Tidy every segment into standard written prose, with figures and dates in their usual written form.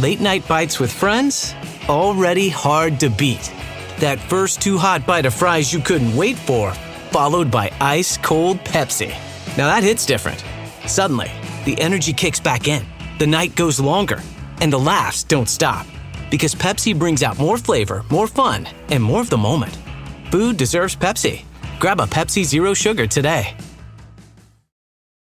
Late night bites with friends? Already hard to beat. That first too hot bite of fries you couldn't wait for, followed by ice-cold Pepsi. Now that hits different. Suddenly, the energy kicks back in, the night goes longer, and the laughs don't stop. Because Pepsi brings out more flavor, more fun, and more of the moment. Food deserves Pepsi. Grab a Pepsi Zero Sugar today.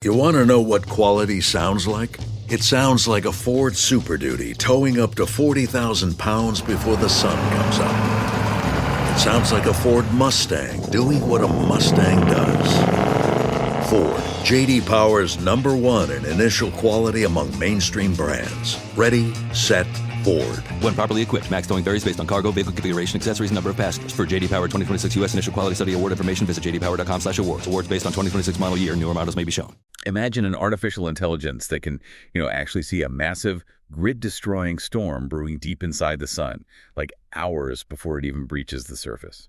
You want to know what quality sounds like? It sounds like a Ford Super Duty towing up to 40,000 pounds before the sun comes up. It sounds like a Ford Mustang doing what a Mustang does. Ford, J.D. Power's #1 in initial quality among mainstream brands. Ready, set, Ford. When properly equipped, max towing varies based on cargo, vehicle configuration, accessories, and number of passengers. For J.D. Power 2026 U.S. Initial Quality Study Award information, visit jdpower.com/awards. Awards based on 2026 model year. Newer models may be shown. Imagine an artificial intelligence that can, actually see a massive grid-destroying storm brewing deep inside the sun, like hours before it even breaches the surface.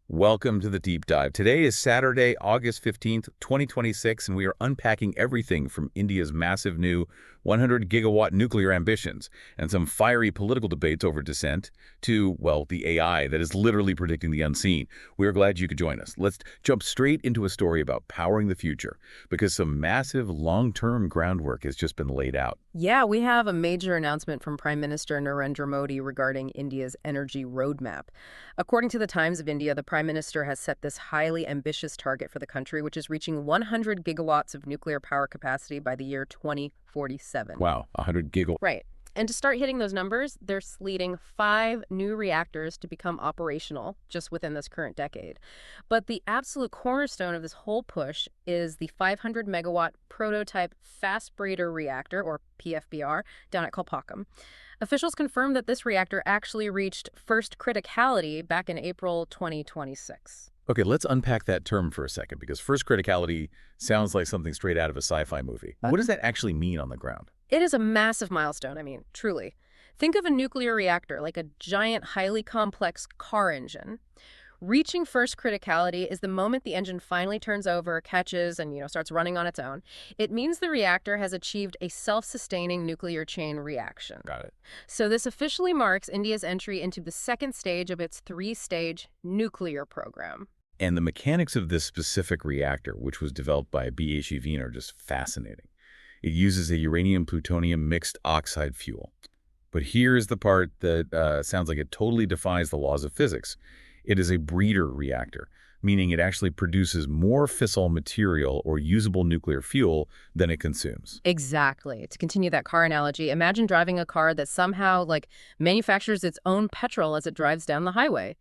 Welcome to the Deep Dive. Today is Saturday, August 15th, 2026, and we are unpacking everything from India's massive new 100-gigawatt nuclear ambitions and some fiery political debates over dissent to, well, the AI that is literally predicting the unseen. We are glad you could join us. Let's jump straight into a story about powering the future because some massive long-term groundwork has just been laid out. Yeah, we have a major announcement from Prime Minister Narendra Modi regarding India's energy roadmap. According to the Times of India, the Prime Minister has set this highly ambitious target for the country, which is reaching 100 gigawatts of nuclear power capacity by the year 2047. Wow, 100 gigawatts. Right. And to start hitting those numbers, they're slating 5 new reactors to become operational just within this current decade. But the absolute cornerstone of this whole push is the 500-megawatt prototype fast breeder reactor, or PFBR, down at Kolpakkam. Officials confirmed that this reactor actually reached first criticality back in April 2026. Okay, let's unpack that term for a second, because first criticality sounds like something straight out of a sci-fi movie. What does that actually mean on the ground? It is a massive milestone, truly. Think of a nuclear reactor like a giant, highly complex car engine. Reaching first criticality is the moment the engine finally turns over, catches, and starts running on its own. It means the reactor has achieved a self-sustaining nuclear chain reaction. Got it. So this officially marks India's entry into the second stage of its 3-stage nuclear program. And the mechanics of this specific reactor, which was developed by BHEV, are just fascinating. It uses a uranium-plutonium mixed oxide fuel. But here's the part that sounds like it totally defies the laws of physics. It is a breeder reactor, meaning it actually produces more fissile material or usable nuclear fuel than it consumes. Exactly. To continue that car analogy, imagine driving a car that somehow, manufactures its own petrol as it drives down the highway.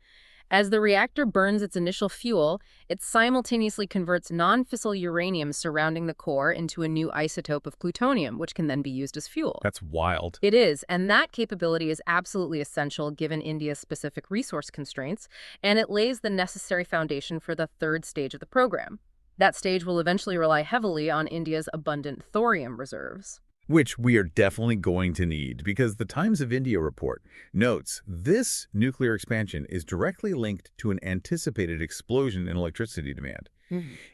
As the reactor burns its initial fuel, it simultaneously converts non-fissile uranium surrounding the core into a new isotope of plutonium, which can then be used as fuel. That's wild. It is, and that capability is absolutely essential given India's specific resource constraints, and it lays the necessary foundation for the third stage of the program. That stage will eventually rely heavily on India's abundant thorium reserves. Which we are definitely going to need, because the Times of India report notes this nuclear expansion is directly linked to an anticipated explosion in electricity demand.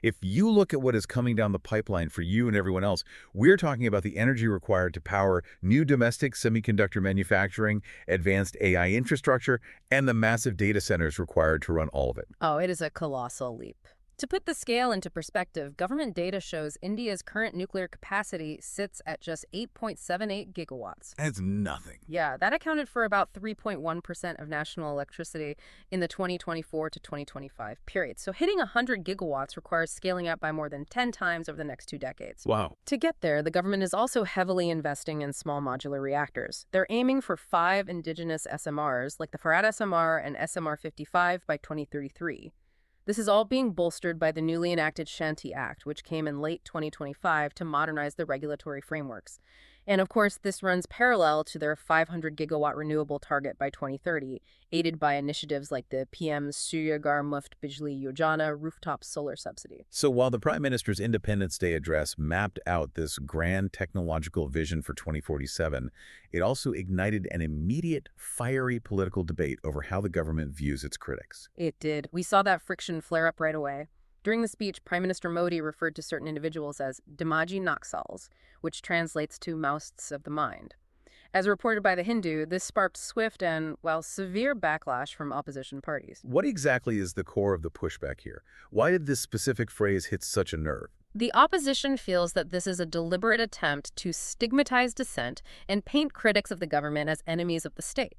If you look at what is coming down the pipeline for you and everyone else, we're talking about the energy required to power new domestic semiconductor manufacturing, advanced AI infrastructure, and the massive data centers required to run all of it. Oh, it is a colossal leap. To put the scale into perspective, government data shows India's current nuclear capacity sits at just 8.78 gigawatts. That's nothing. Yeah, that accounted for about 3.1% of national electricity in the 2024 to 2025 period. So hitting 100 gigawatts requires scaling up by more than 10 times over the next 2 decades. Wow. To get there, the government is also heavily investing in small modular reactors. They're aiming for 5 indigenous SMRs, like the Farad SMR and SMR-55 by 2033. This is all being bolstered by the newly enacted Shanti Act, which came in late 2025 to modernize the regulatory frameworks. And of course, this runs parallel to their 500-gigawatt renewable target by 2030, aided by initiatives like the PM's Surya Ghar Muft Bijli Yojana rooftop solar subsidy. So while the Prime Minister's Independence Day address mapped out this grand technological vision for 2047, it also ignited an immediate, fiery political debate over how the government views its critics. It did. We saw that friction flare up right away. During the speech, Prime Minister Modi referred to certain individuals as Dimaji Naxals, which translates to mousts of the mind. As reported by The Hindu, this sparked swift and, well, severe backlash from opposition parties. What exactly is the core of the pushback here? Why did this specific phrase hit such a nerve? The opposition feels that this is a deliberate attempt to stigmatize dissent and paint critics of the government as enemies of the state.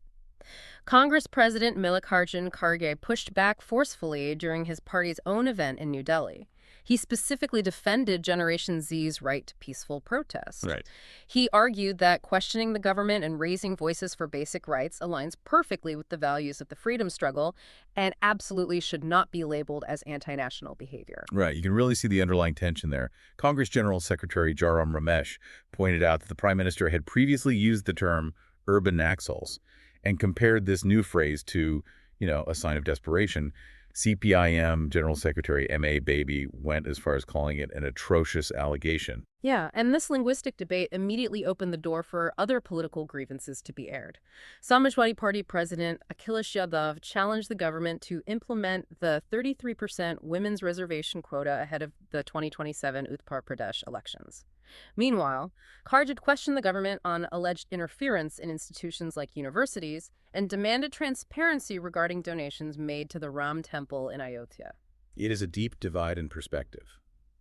Congress President Mallikarjun Kharge pushed back forcefully during his party's own event in New Delhi. He specifically defended Generation Z's right to peaceful protest. Right. He argued that questioning the government and raising voices for basic rights aligns perfectly with the values of the freedom struggle and absolutely should not be labeled as anti-national behavior. Right. You can really see the underlying tension there. Congress General Secretary Jairam Ramesh pointed out that the Prime Minister had previously used the term urban Naxals and compared this new phrase to, a sign of desperation. CPIM General Secretary M.A. Baby went as far as calling it an atrocious allegation. Yeah, and this linguistic debate immediately opened the door for other political grievances to be aired. Samajwadi Party President Akhilesh Yadav challenged the government to implement the 33% women's reservation quota ahead of the 2027 Uttar Pradesh elections. Meanwhile, Kharge questioned the government on alleged interference in institutions like universities and demanded transparency regarding donations made to the Ram Temple in Ayodhya. It is a deep divide in perspective.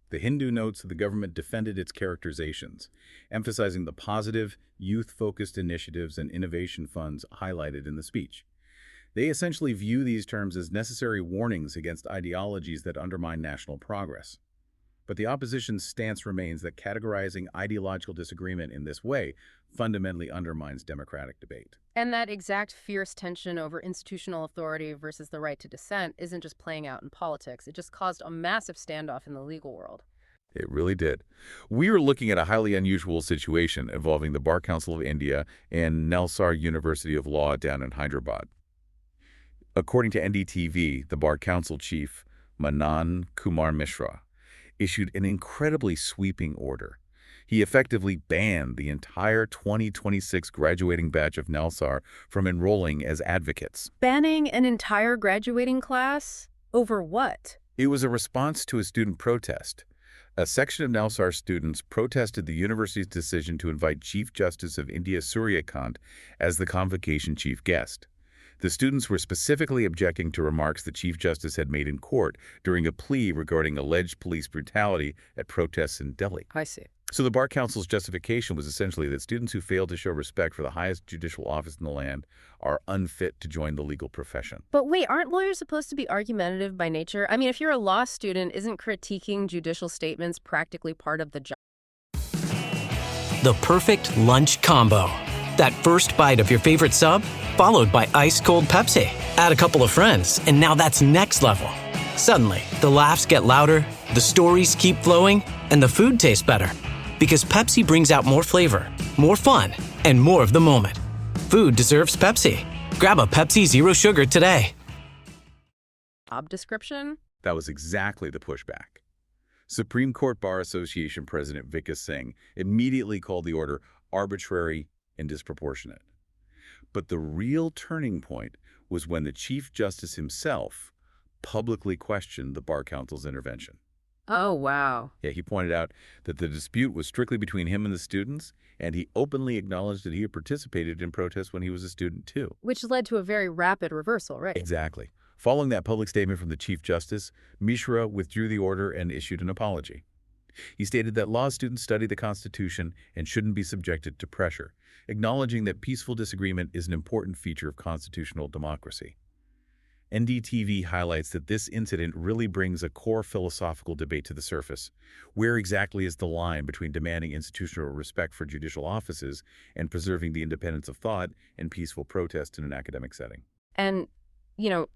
The Hindu notes that the government defended its characterizations, emphasizing the positive, youth-focused initiatives and innovation funds highlighted in the speech. They essentially view these terms as necessary warnings against ideologies that undermine national progress. But the opposition's stance remains that categorizing ideological disagreement in this way fundamentally undermines democratic debate. And that exact fierce tension over institutional authority versus the right to dissent isn't just playing out in politics. It just caused a massive standoff in the legal world. It really did. We are looking at a highly unusual situation involving the Bar Council of India and Nalsar University of Law down in Hyderabad. According to NDTV, the Bar Council chief, Manan Kumar Mishra, issued an incredibly sweeping order. He effectively banned the entire 2026 graduating batch of Nalsar from enrolling as advocates. Banning an entire graduating class? Over what? It was a response to a student protest. A section of Nalsar students protested the university's decision to invite Chief Justice of India Surya Kant as the convocation chief guest. The students were specifically objecting to remarks the Chief Justice had made in court during a plea regarding alleged police brutality at protests in Delhi. I see. So the Bar Council's justification was essentially that students who fail to show respect for the highest judicial office in the land are unfit to join the legal profession. But wait, aren't lawyers supposed to be argumentative by nature? I mean, if you're a law student, isn't critiquing judicial statements practically part of the job? The perfect lunch combo. That first bite of your favorite sub, followed by ice-cold Pepsi. Add a couple of friends, and now that's next level. Suddenly, the laughs get louder, the stories keep flowing, and the food tastes better. Because Pepsi brings out more flavor, more fun, and more of the moment. Food deserves Pepsi. Grab a Pepsi Zero Sugar today. Job description? That was exactly the pushback. Supreme Court Bar Association President Vikas Singh immediately called the order arbitrary and disproportionate. But the real turning point was when the Chief Justice himself publicly questioned the Bar Council's intervention. Oh, wow. Yeah, he pointed out that the dispute was strictly between him and the students, and he openly acknowledged that he had participated in protests when he was a student, too. Which led to a very rapid reversal, right? Exactly. Following that public statement from the Chief Justice, Mishra withdrew the order and issued an apology. He stated that law students study the Constitution and shouldn't be subjected to pressure, acknowledging that peaceful disagreement is an important feature of constitutional democracy. NDTV highlights that this incident really brings a core philosophical debate to the surface. Where exactly is the line between demanding institutional respect for judicial offices and preserving the independence of thought and peaceful protest in an academic setting? And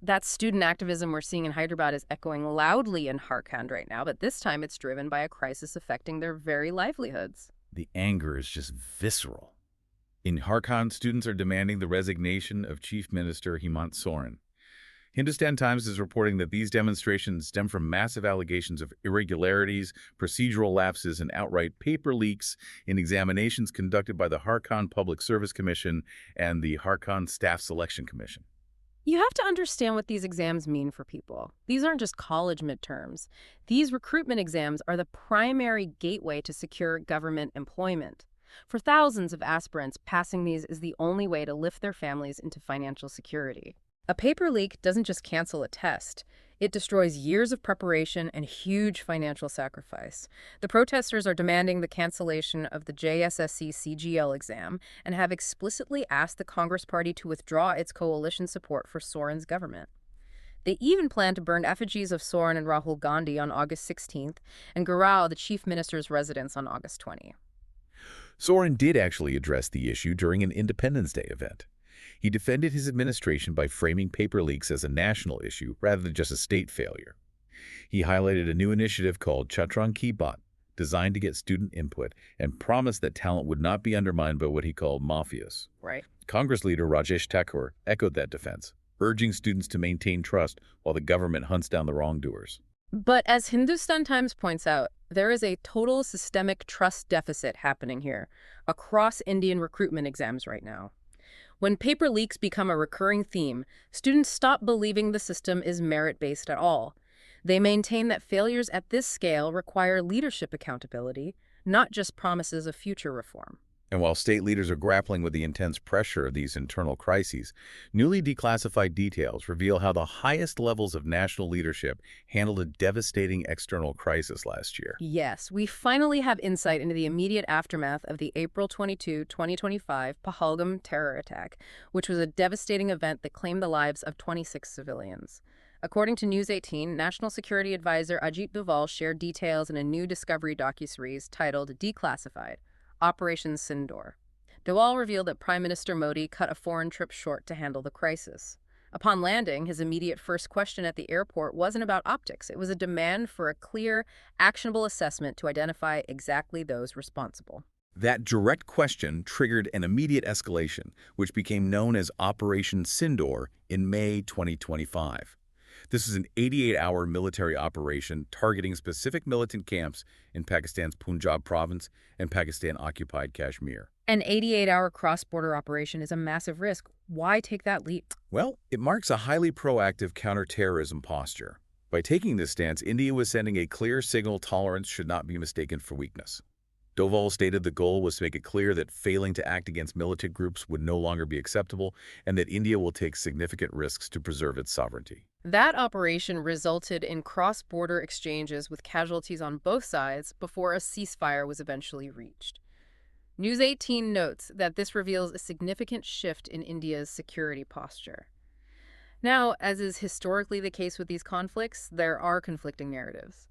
that student activism we're seeing in Hyderabad is echoing loudly in Jharkhand right now, but this time it's driven by a crisis affecting their very livelihoods. The anger is just visceral. In Jharkhand, students are demanding the resignation of Chief Minister Hemant Soren. Hindustan Times is reporting that these demonstrations stem from massive allegations of irregularities, procedural lapses, and outright paper leaks in examinations conducted by the Jharkhand Public Service Commission and the Jharkhand Staff Selection Commission. You have to understand what these exams mean for people. These aren't just college midterms. These recruitment exams are the primary gateway to secure government employment. For thousands of aspirants, passing these is the only way to lift their families into financial security. A paper leak doesn't just cancel a test. It destroys years of preparation and huge financial sacrifice. The protesters are demanding the cancellation of the JSSC CGL exam and have explicitly asked the Congress Party to withdraw its coalition support for Soren's government. They even plan to burn effigies of Soren and Rahul Gandhi on August 16th and Garau, the chief minister's residence, on August 20th. Soren did actually address the issue during an Independence Day event. He defended his administration by framing paper leaks as a national issue rather than just a state failure. He highlighted a new initiative called Chatran Ki Baat, designed to get student input, and promised that talent would not be undermined by what he called mafias. Right. Congress leader Rajesh Thakur echoed that defense, urging students to maintain trust while the government hunts down the wrongdoers. But as Hindustan Times points out, there is a total systemic trust deficit happening here across Indian recruitment exams right now. When paper leaks become a recurring theme, students stop believing the system is merit-based at all. They maintain that failures at this scale require leadership accountability, not just promises of future reform. And while state leaders are grappling with the intense pressure of these internal crises, newly declassified details reveal how the highest levels of national leadership handled a devastating external crisis last year. Yes, we finally have insight into the immediate aftermath of the April 22, 2025 Pahalgam terror attack, which was a devastating event that claimed the lives of 26 civilians. According to News 18, National Security Advisor Ajit Doval shared details in a new Discovery docuseries titled Declassified: Operation Sindoor. Doval revealed that Prime Minister Modi cut a foreign trip short to handle the crisis. Upon landing, his immediate first question at the airport wasn't about optics. It was a demand for a clear, actionable assessment to identify exactly those responsible. That direct question triggered an immediate escalation, which became known as Operation Sindoor in May 2025. This is an 88-hour military operation targeting specific militant camps in Pakistan's Punjab province and Pakistan-occupied Kashmir. An 88-hour cross-border operation is a massive risk. Why take that leap? Well, it marks a highly proactive counter-terrorism posture. By taking this stance, India was sending a clear signal tolerance should not be mistaken for weakness. Doval stated the goal was to make it clear that failing to act against militant groups would no longer be acceptable and that India will take significant risks to preserve its sovereignty. That operation resulted in cross-border exchanges with casualties on both sides before a ceasefire was eventually reached. News 18 notes that this reveals a significant shift in India's security posture. Now, as is historically the case with these conflicts, there are conflicting narratives.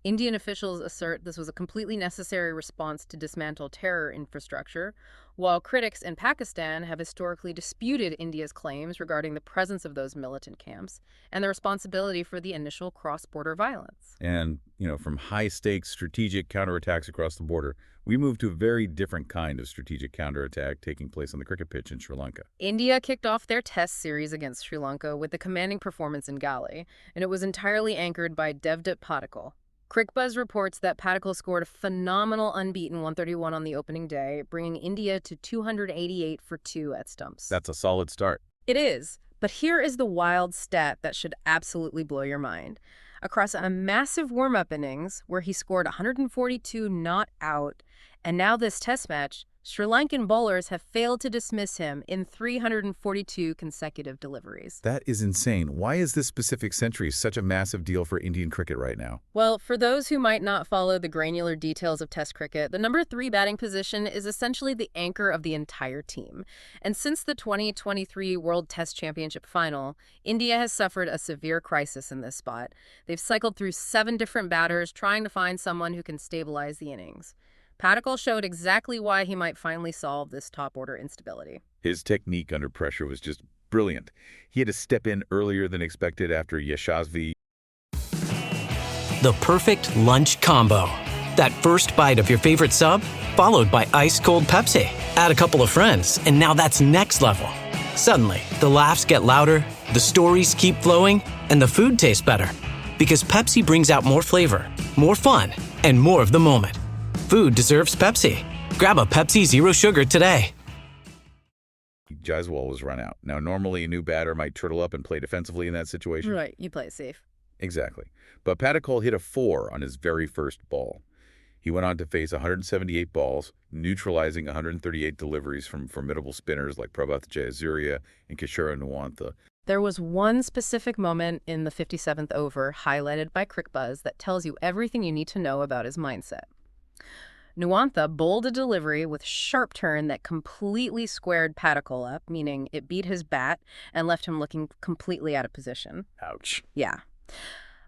Indian officials assert this was a completely necessary response to dismantle terror infrastructure, while critics in Pakistan have historically disputed India's claims regarding the presence of those militant camps and the responsibility for the initial cross-border violence. And, from high-stakes strategic counterattacks across the border, we moved to a very different kind of strategic counterattack taking place on the cricket pitch in Sri Lanka. India kicked off their test series against Sri Lanka with a commanding performance in Gali, and it was entirely anchored by Devdutt Padikkal. CricBuzz reports that Padikkal scored a phenomenal unbeaten 131 on the opening day, bringing India to 288 for 2 at stumps. That's a solid start. It is, but here is the wild stat that should absolutely blow your mind. Across a massive warm-up innings, where he scored 142 not out, and now this test match, Sri Lankan bowlers have failed to dismiss him in 342 consecutive deliveries. That is insane. Why is this specific century such a massive deal for Indian cricket right now? Well, for those who might not follow the granular details of Test cricket, the number 3 batting position is essentially the anchor of the entire team. And since the 2023 World Test Championship final, India has suffered a severe crisis in this spot. They've cycled through 7 different batters trying to find someone who can stabilize the innings. Padikkal showed exactly why he might finally solve this top-order instability. His technique under pressure was just brilliant. He had to step in earlier than expected after Yashasvi. The perfect lunch combo. That first bite of your favorite sub, followed by ice-cold Pepsi. Add a couple of friends, and now that's next level. Suddenly, the laughs get louder, the stories keep flowing, and the food tastes better. Because Pepsi brings out more flavor, more fun, and more of the moment. Food deserves Pepsi. Grab a Pepsi Zero Sugar today. Jaiswal was run out. Now, normally a new batter might turtle up and play defensively in that situation. Right, you play it safe. Exactly. But Padikkal hit a 4 on his very first ball. He went on to face 178 balls, neutralizing 138 deliveries from formidable spinners like Prabhat Jayasuriya and Kishore Nuwantha. There was one specific moment in the 57th over, highlighted by CricBuzz, that tells you everything you need to know about his mindset. Nuwantha bowled a delivery with sharp turn that completely squared Padikkal up, meaning it beat his bat and left him looking completely out of position. Ouch. Yeah.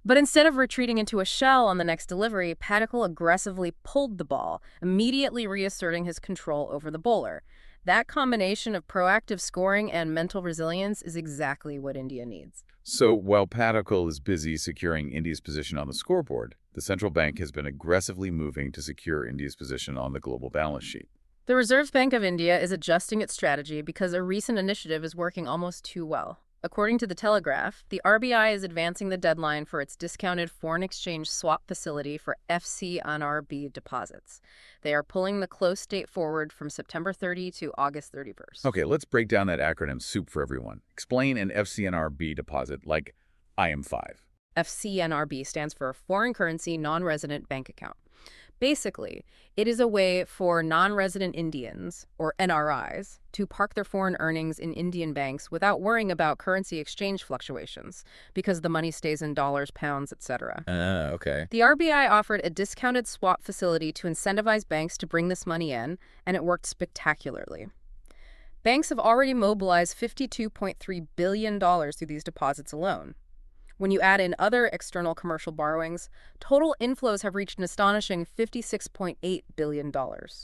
But instead of retreating into a shell on the next delivery, Padikkal aggressively pulled the ball, immediately reasserting his control over the bowler. That combination of proactive scoring and mental resilience is exactly what India needs. So while Padikkal is busy securing India's position on the scoreboard, the central bank has been aggressively moving to secure India's position on the global balance sheet. The Reserve Bank of India is adjusting its strategy because a recent initiative is working almost too well. According to The Telegraph, the RBI is advancing the deadline for its discounted foreign exchange swap facility for FCNRB deposits. They are pulling the close date forward from September 30 to August 31st. Okay, let's break down that acronym soup for everyone. Explain an FCNRB deposit like IM5. FCNRB stands for Foreign Currency Non-Resident Bank Account. Basically, it is a way for non-resident Indians, or NRIs, to park their foreign earnings in Indian banks without worrying about currency exchange fluctuations, because the money stays in dollars, pounds, etc. Okay. The RBI offered a discounted swap facility to incentivize banks to bring this money in, and it worked spectacularly. Banks have already mobilized $52.3 billion through these deposits alone. When you add in other external commercial borrowings, total inflows have reached an astonishing $56.8 billion.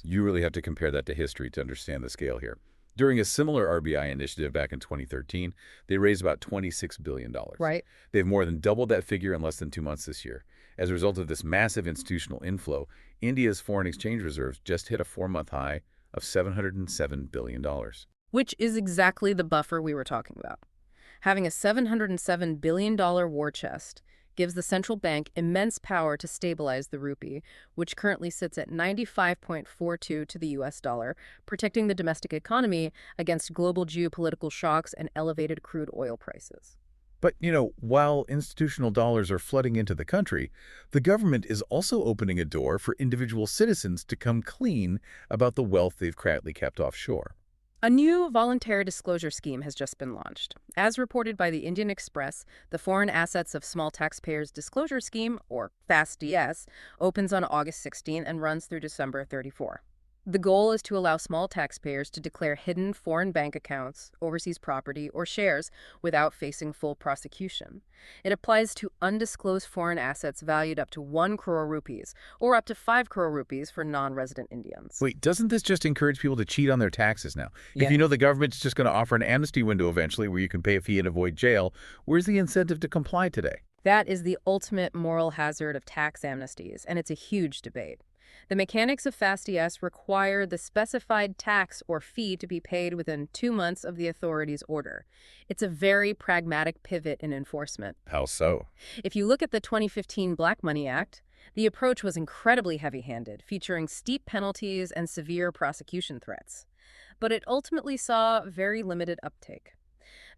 You really have to compare that to history to understand the scale here. During a similar RBI initiative back in 2013, they raised about $26 billion. Right. They've more than doubled that figure in less than 2 months this year. As a result of this massive institutional inflow, India's foreign exchange reserves just hit a 4-month high of $707 billion. Which is exactly the buffer we were talking about. Having a $707 billion war chest gives the central bank immense power to stabilize the rupee, which currently sits at 95.42 to the US dollar, protecting the domestic economy against global geopolitical shocks and elevated crude oil prices. But, while institutional dollars are flooding into the country, the government is also opening a door for individual citizens to come clean about the wealth they've quietly kept offshore. A new voluntary disclosure scheme has just been launched. As reported by the Indian Express, the Foreign Assets of Small Taxpayers Disclosure Scheme, or FASTDS, opens on August 16 and runs through December 34. The goal is to allow small taxpayers to declare hidden foreign bank accounts, overseas property, or shares without facing full prosecution. It applies to undisclosed foreign assets valued up to 1 crore rupees, or up to 5 crore rupees for non-resident Indians. Wait, doesn't this just encourage people to cheat on their taxes now? Yeah. If the government's just going to offer an amnesty window eventually where you can pay a fee and avoid jail, where's the incentive to comply today? That is the ultimate moral hazard of tax amnesties, and it's a huge debate. The mechanics of FASTDS require the specified tax or fee to be paid within 2 months of the authority's order. It's a very pragmatic pivot in enforcement. How so? If you look at the 2015 Black Money Act, the approach was incredibly heavy-handed, featuring steep penalties and severe prosecution threats. But it ultimately saw very limited uptake.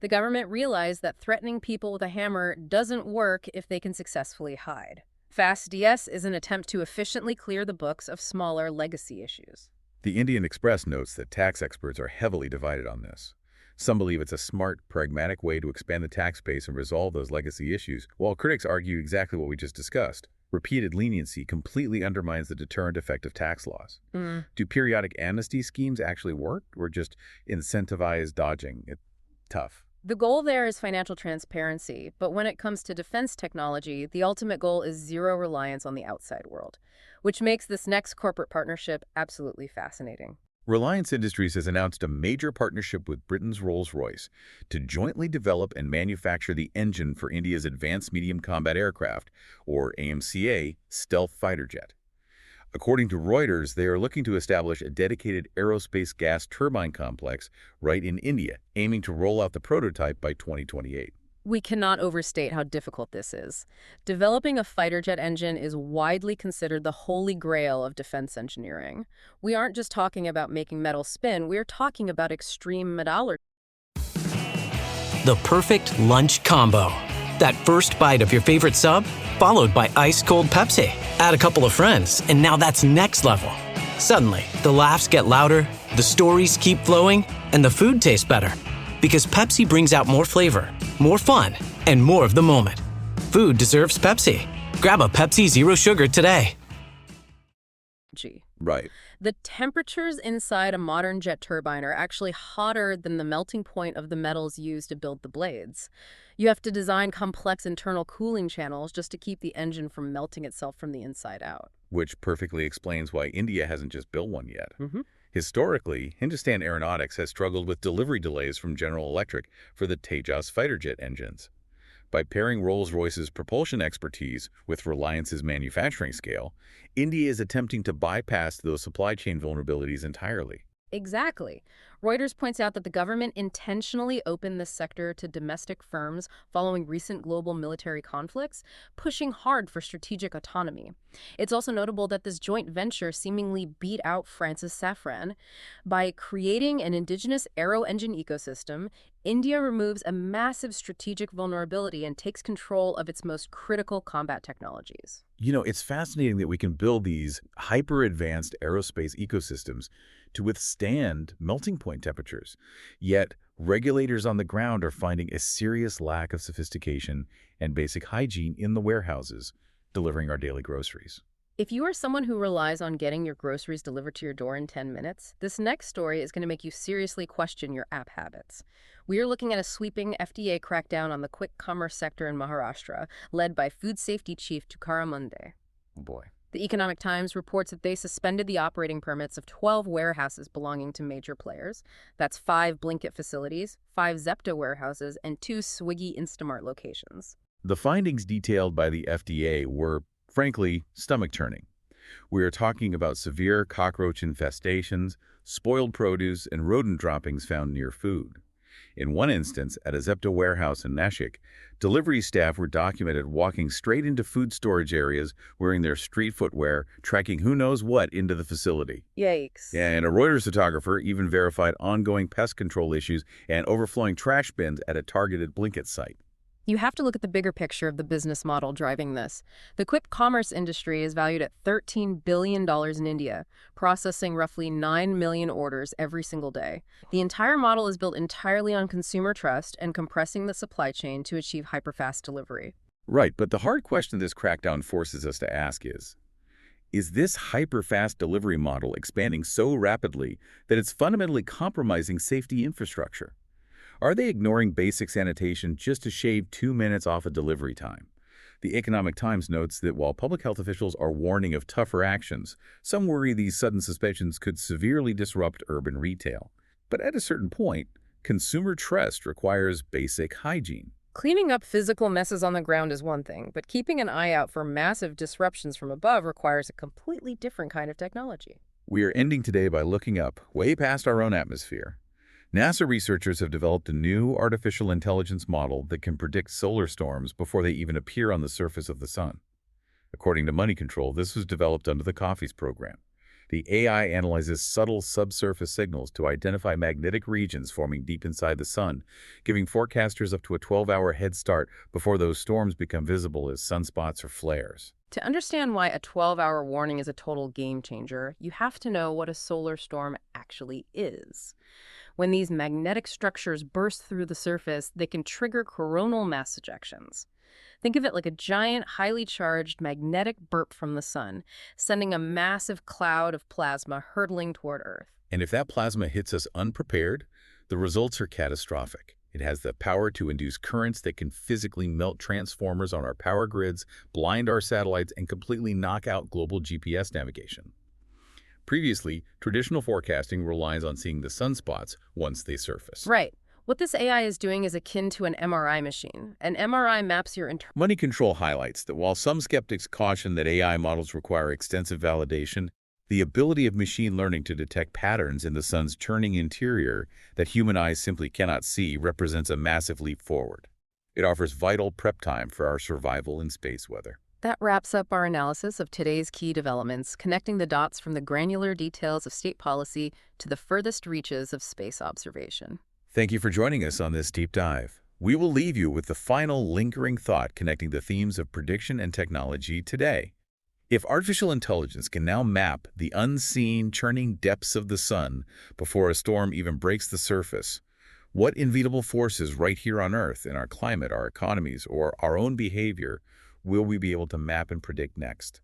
The government realized that threatening people with a hammer doesn't work if they can successfully hide. FASTDS is an attempt to efficiently clear the books of smaller legacy issues. The Indian Express notes that tax experts are heavily divided on this. Some believe it's a smart, pragmatic way to expand the tax base and resolve those legacy issues, while critics argue exactly what we just discussed. Repeated leniency completely undermines the deterrent effect of tax laws. Do periodic amnesty schemes actually work, or just incentivize dodging? It's tough. The goal there is financial transparency, but when it comes to defense technology, the ultimate goal is zero reliance on the outside world, which makes this next corporate partnership absolutely fascinating. Reliance Industries has announced a major partnership with Britain's Rolls-Royce to jointly develop and manufacture the engine for India's Advanced Medium Combat Aircraft, or AMCA, stealth fighter jet. According to Reuters, they are looking to establish a dedicated aerospace gas turbine complex right in India, aiming to roll out the prototype by 2028. We cannot overstate how difficult this is. Developing a fighter jet engine is widely considered the holy grail of defense engineering. We aren't just talking about making metal spin, we're talking about extreme metallurgy. The perfect lunch combo. That first bite of your favorite sub, followed by ice-cold Pepsi. Add a couple of friends, and now that's next level. Suddenly, the laughs get louder, the stories keep flowing, and the food tastes better. Because Pepsi brings out more flavor, more fun, and more of the moment. Food deserves Pepsi. Grab a Pepsi Zero Sugar today. Right. The temperatures inside a modern jet turbine are actually hotter than the melting point of the metals used to build the blades. You have to design complex internal cooling channels just to keep the engine from melting itself from the inside out. Which perfectly explains why India hasn't just built one yet. Mm-hmm. Historically, Hindustan Aeronautics has struggled with delivery delays from General Electric for the Tejas fighter jet engines. By pairing Rolls-Royce's propulsion expertise with Reliance's manufacturing scale, India is attempting to bypass those supply chain vulnerabilities entirely. Exactly. Reuters points out that the government intentionally opened this sector to domestic firms following recent global military conflicts, pushing hard for strategic autonomy. It's also notable that this joint venture seemingly beat out France's Safran. By creating an indigenous aero engine ecosystem, India removes a massive strategic vulnerability and takes control of its most critical combat technologies. You know, it's fascinating that we can build these hyper-advanced aerospace ecosystems to withstand melting point temperatures. Yet, regulators on the ground are finding a serious lack of sophistication and basic hygiene in the warehouses delivering our daily groceries. If you are someone who relies on getting your groceries delivered to your door in 10 minutes, this next story is going to make you seriously question your app habits. We are looking at a sweeping FDA crackdown on the quick commerce sector in Maharashtra, led by Food Safety Chief Karan. Oh boy. The Economic Times reports that they suspended the operating permits of 12 warehouses belonging to major players. That's 5 Blinkit facilities, 5 Zepto warehouses, and 2 Swiggy Instamart locations. The findings detailed by the FDA were, frankly, stomach-turning. We are talking about severe cockroach infestations, spoiled produce, and rodent droppings found near food. In one instance, at a Zepto warehouse in Nashik, delivery staff were documented walking straight into food storage areas wearing their street footwear, tracking who knows what into the facility. Yikes. And a Reuters photographer even verified ongoing pest control issues and overflowing trash bins at a targeted Blinkit site. You have to look at the bigger picture of the business model driving this. The quick commerce industry is valued at $13 billion in India, processing roughly 9 million orders every single day. The entire model is built entirely on consumer trust and compressing the supply chain to achieve hyperfast delivery. Right, but the hard question this crackdown forces us to ask is this hyper-fast delivery model expanding so rapidly that it's fundamentally compromising safety infrastructure? Are they ignoring basic sanitation just to shave 2 minutes off of delivery time? The Economic Times notes that while public health officials are warning of tougher actions, some worry these sudden suspensions could severely disrupt urban retail. But at a certain point, consumer trust requires basic hygiene. Cleaning up physical messes on the ground is one thing, but keeping an eye out for massive disruptions from above requires a completely different kind of technology. We are ending today by looking up, way past our own atmosphere. NASA researchers have developed a new artificial intelligence model that can predict solar storms before they even appear on the surface of the sun. According to Money Control, this was developed under the COFFEES program. The AI analyzes subtle subsurface signals to identify magnetic regions forming deep inside the sun, giving forecasters up to a 12-hour head start before those storms become visible as sunspots or flares. To understand why a 12-hour warning is a total game changer, you have to know what a solar storm actually is. When these magnetic structures burst through the surface, they can trigger coronal mass ejections. Think of it like a giant, highly charged magnetic burp from the sun, sending a massive cloud of plasma hurtling toward Earth. And if that plasma hits us unprepared, the results are catastrophic. It has the power to induce currents that can physically melt transformers on our power grids, blind our satellites, and completely knock out global GPS navigation. Previously, traditional forecasting relies on seeing the sunspots once they surface. Right. What this AI is doing is akin to an MRI machine. An MRI maps your Money Control highlights that while some skeptics caution that AI models require extensive validation, the ability of machine learning to detect patterns in the sun's churning interior that human eyes simply cannot see represents a massive leap forward. It offers vital prep time for our survival in space weather. That wraps up our analysis of today's key developments, connecting the dots from the granular details of state policy to the furthest reaches of space observation. Thank you for joining us on this deep dive. we will leave you with the final lingering thought connecting the themes of prediction and technology today. If artificial intelligence can now map the unseen, churning depths of the sun before a storm even breaks the surface, what invisible forces right here on Earth, in our climate, our economies, or our own behavior, will we be able to map and predict next?